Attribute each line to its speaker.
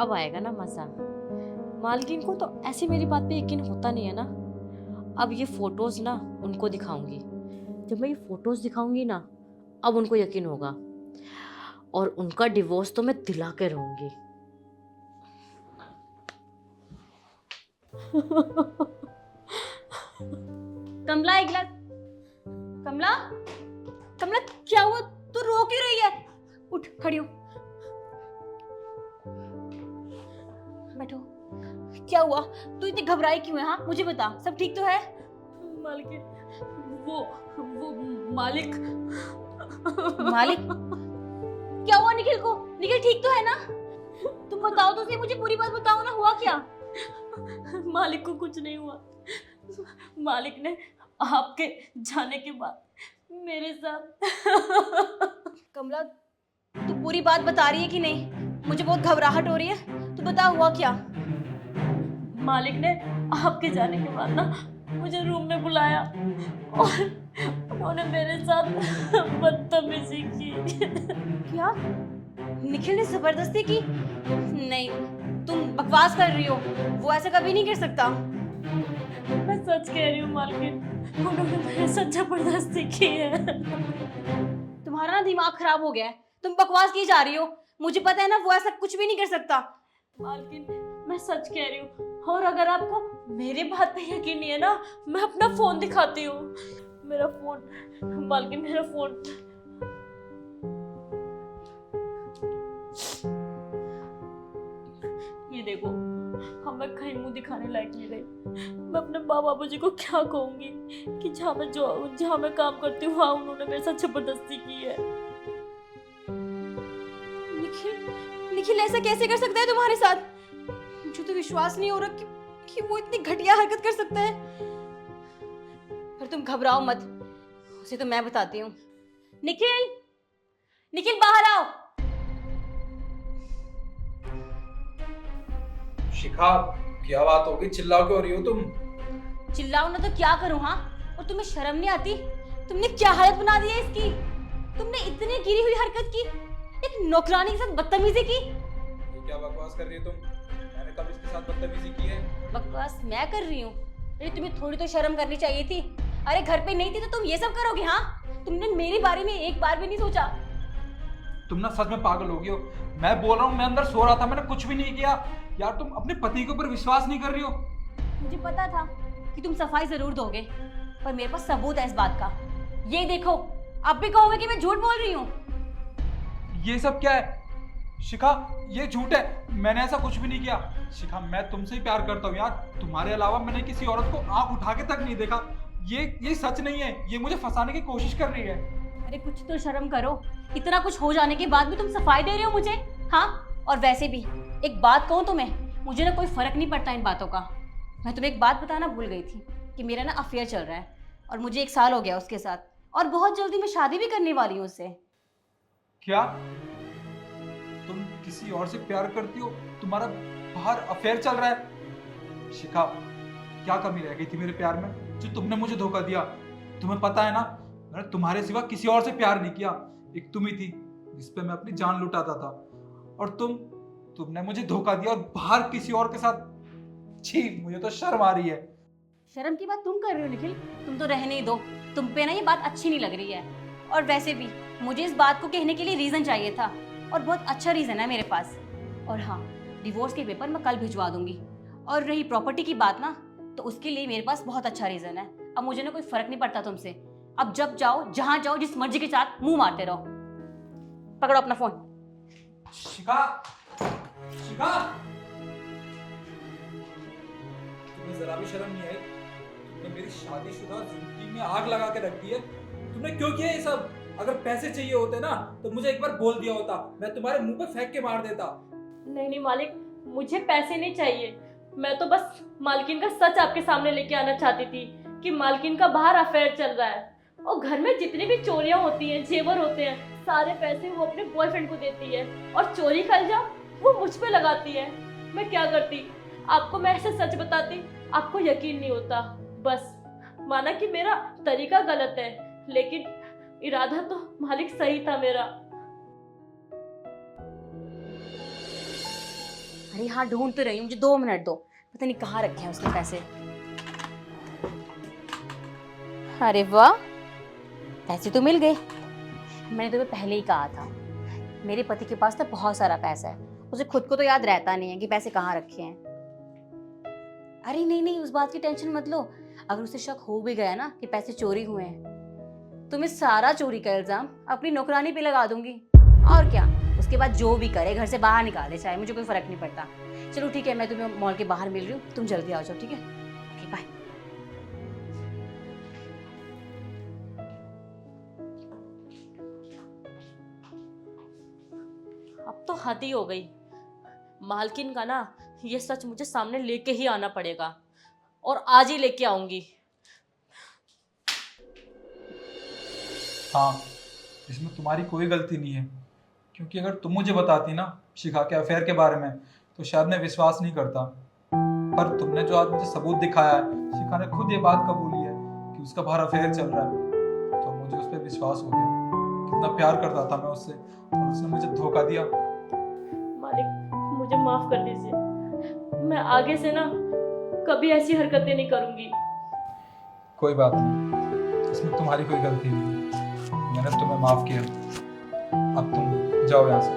Speaker 1: अब आएगा ना मजा। मालकिन को तो ऐसी मेरी बात पे यकीन होता नहीं है ना। अब ये फोटोज ना उनको दिखाऊंगी। जब मैं ये फोटोज दिखाऊंगी ना, अब उनको यकीन होगा और उनका डिवोर्स तो मैं दिला के रहूंगी। कमला एक गिलास। कमला, कमला क्या हुआ? तू रो क्यों रही है? उठ, खड़ी हो, बैठो। क्या हुआ? तू इतनी घबराई क्यों है? हाँ मुझे बता, सब ठीक तो है?
Speaker 2: मालकिन, वो मालिक।
Speaker 1: मालिक? क्या हुआ निखिल को? निखिल ठीक तो है ना? तुम बताओ तो सही, मुझे पूरी बात बताओ ना, हुआ क्या?
Speaker 2: मालिक को कुछ नहीं हुआ। मालिक ने आपके जाने के बाद मेरे साथ
Speaker 1: कमला, तू पूरी बात बता रही है कि नहीं? मुझे बहुत घबराहट हो रही है, तू बता हुआ क्या?
Speaker 2: मालिक ने आपके जाने के बाद ना मुझे रूम में बुलाया और उन्होंने मेरे साथ बदतमीजी की।
Speaker 1: क्या? निखिल ने जबरदस्ती की? नहीं, तुम बकवास कर रही हो, वो ऐसा कभी नहीं कर सकता।
Speaker 2: मैं सच कह रही हूँ मालकिन, उन्होंने मेरे साथ जबरदस्ती की है।
Speaker 1: तुम्हारा ना दिमाग खराब हो गया है, तुम बकवास की जा रही हो। मुझे पता है ना, वो ऐसा कुछ भी नहीं कर सकता।
Speaker 2: मालकिन, मैं सच कह रही हूँ, और अगर आपको मेरी बात पे यकीन नहीं है ना, मैं अपना फोन दिखाती हूँ। मेरा फोन, मालकिन मेरा फोन। ये देखो, हम मैं कहीं मुंह दिखाने लायक नहीं रही। मैं अपने माँ बाबू जी को क्या कहूंगी कि जहाँ मैं काम करती हूँ वहाँ उन्होंने मेरे साथ जबरदस्ती की है।
Speaker 1: निखिल, निखिल ऐसा कैसे कर सकता है तुम्हारे साथ? मुझे तो विश्वास नहीं हो रहा कि वो इतनी घटिया हरकत कर सकता है। पर तुम घबराओ मत, उसे तो मैं बताती हूँ। निखिल, निखिल बाहर आओ।
Speaker 3: शिखा, क्या बात होगी? चिल्लाओ क्यों रही हो तुम?
Speaker 1: चिल्लाओ ना तो क्या करूँ? हाँ, और तुम्हें शर्म नहीं आती? तुमने क्या हालत बना दी है इसकी? तुमने इतनी गिरी हुई हरकत की, एक नौकरानी के साथ बदतमीजी की।
Speaker 3: ये क्या बकवास कर रही हो तुम? मैंने कब इसके साथ बदतमीजी की है?
Speaker 1: बकवास मैं कर रही हूँ? अरे तुम्हें थोड़ी तो शर्म करनी चाहिए थी। अरे घर पे नहीं थी तो तुम ये सब करोगे? हाँ, तुमने मेरे बारे में एक बार भी नहीं सोचा।
Speaker 3: तुम ना सच में पागल हो गई हो। मैं बोल रहा हूँ, मैं अंदर सो रहा था, मैंने कुछ भी नहीं किया। यार तुम अपने पति के ऊपर विश्वास नहीं कर रही हो।
Speaker 1: मुझे पता था कि तुम सफाई जरूर दोगे, पर मेरे पास सबूत है इस बात का। ये देखो, अब भी कहोगे कि मैं झूठ बोल रही हूँ।
Speaker 3: ये सब क्या है शिखा? ये झूठ है, मैंने ऐसा कुछ भी नहीं किया। शिखा, मैं तुमसे ही प्यार करता हूँ यार, तुम्हारे अलावा मैंने किसी औरत को आंख उठा के तक नहीं देखा। ये सच नहीं है, ये मुझे फंसाने की कोशिश कर रही है।
Speaker 1: अरे कुछ तो शर्म करो, इतना कुछ हो जाने के बाद भी तुम सफाई दे रहे हो मुझे। हाँ, और वैसे भी एक बात कहूँ तुम्हें, मुझे ना कोई फर्क नहीं पड़ता इन बातों का। मैं तुम्हें एक बात बताना भूल गई थी कि मेरा ना अफेयर चल रहा है और मुझे 1 साल हो गया उसके साथ, और बहुत जल्दी मैं शादी भी करने वाली हूँ उससे।
Speaker 3: क्या तुम किसी और से प्यार करती हो? तुम्हारा बाहर अफेयर चल रहा है? शिखा, क्या कमी रह गई थी मेरे प्यार में जो तुमने मुझे धोखा दिया? तुम्हें पता है ना, मैंने तुम्हारे सिवा किसी और से प्यार नहीं किया। एक तुम ही थी जिस पे मैं अपनी जान लुटाता था, और तुमने मुझे धोखा दिया और बाहर किसी और के साथ। छी, मुझे तो शर्म आ रही है।
Speaker 1: शर्म की बात तुम कर रहे हो निखिल, तुम तो रहने ही दो। तुम पे ना ये बात अच्छी नहीं लग रही है, और वैसे भी मुझे इस बात को कहने के लिए रीजन चाहिए था, और बहुत अच्छा रीजन है मेरे पास। और हाँ, डिवोर्स के पेपर मैं कल भिजवा दूंगी। और रही प्रॉपर्टी की बात ना, तो उसके लिए मेरे पास बहुत अच्छा रीजन है। अब मुझे ना कोई फर्क नहीं पड़ता तुमसे। अब जब जाओ, जहां जाओ, जिस मर्जी के साथ मुंह मारते रहो। पकड़ो अपना फोन।
Speaker 3: शिखा, शिखा, तुम्हें जरा भी शर्म नहीं आई? तुमने मेरी शादीशुदा जिंदगी में आग लगा के रख दी है। तुमने क्यों किया ये सब? अगर पैसे चाहिए होते ना तो मुझे एक बार बोल दिया होता, मैं तुम्हारे मुंह पे फेंक के मार देता।
Speaker 2: नहीं नहीं मालिक, मुझे पैसे नहीं चाहिए। मैं तो बस मालकिन का सच आपके सामने लेके आना चाहती थी कि मालकिन का बाहर अफेयर चल रहा है, और घर में जितनी भी चोरियां होती हैं, जेवर होते हैं, सारे पैसे वो अपने बॉयफ्रेंड को देती है, और चोरी का इल्जाम वो मुझ पे लगाती है। मैं क्या करती? आपको मैं ऐसे सच बताती, आपको यकीन नहीं होता। बस माना कि मेरा तरीका गलत है, लेकिन इरादा तो मालिक सही था मेरा।
Speaker 1: अरे हाँ, ढूंढ तो रही हूँ, मुझे 2 मिनट दो। पता नहीं कहाँ रखे हैं उसने पैसे। अरे वाह, पैसे तो मिल गए। मैंने तुम्हें पहले ही कहा था, मेरे पति के पास तो बहुत सारा पैसा है, उसे खुद को तो याद रहता नहीं है कि पैसे कहाँ रखे हैं। अरे नहीं नहीं, उस बात की टेंशन मत लो। अगर उसे शक हो भी गया ना कि पैसे चोरी हुए हैं, तो मैं सारा चोरी का इल्जाम अपनी नौकरानी पे लगा दूंगी। और क्या, उसके बाद जो भी करे घर से बाहर निकाल दे, चाहे मुझे कोई फर्क नहीं पड़ता। चलो ठीक है, मैं तुम्हें मॉल के बाहर मिल रही हूँ, तुम जल्दी आ जाओ, ठीक है? Okay bye.
Speaker 2: अब तो हद ही हो गई। मालकिन का ना ये सच मुझे सामने लेके ही आना पड़ेगा, और आज ही लेके आऊंगी।
Speaker 3: हाँ, इसमें तुम्हारी कोई गलती नहीं है, क्योंकि अगर तुम मुझे बताती ना शिखा के अफेयर के बारे में, तो शायद मैं विश्वास नहीं करता। पर तुमने जो आज मुझे सबूत दिखाया है, शिखा ने खुद ये बात कबूली है कि उसका बाहर अफेयर चल रहा है, तो मुझे उस पर विश्वास हो गया। कितना प्यार करता था मैं उससे, और उसने मुझे धोखा दिया।
Speaker 2: मालिक, मुझे माफ कर दीजिए। मैं आगे से ना कभी ऐसी हरकतें नहीं करूंगी।
Speaker 3: कोई बात नहीं, इसमें तुम्हारी कोई गलती नहीं है, मैंने तुम्हें माफ किया। अब तुम जाओ यहाँ से।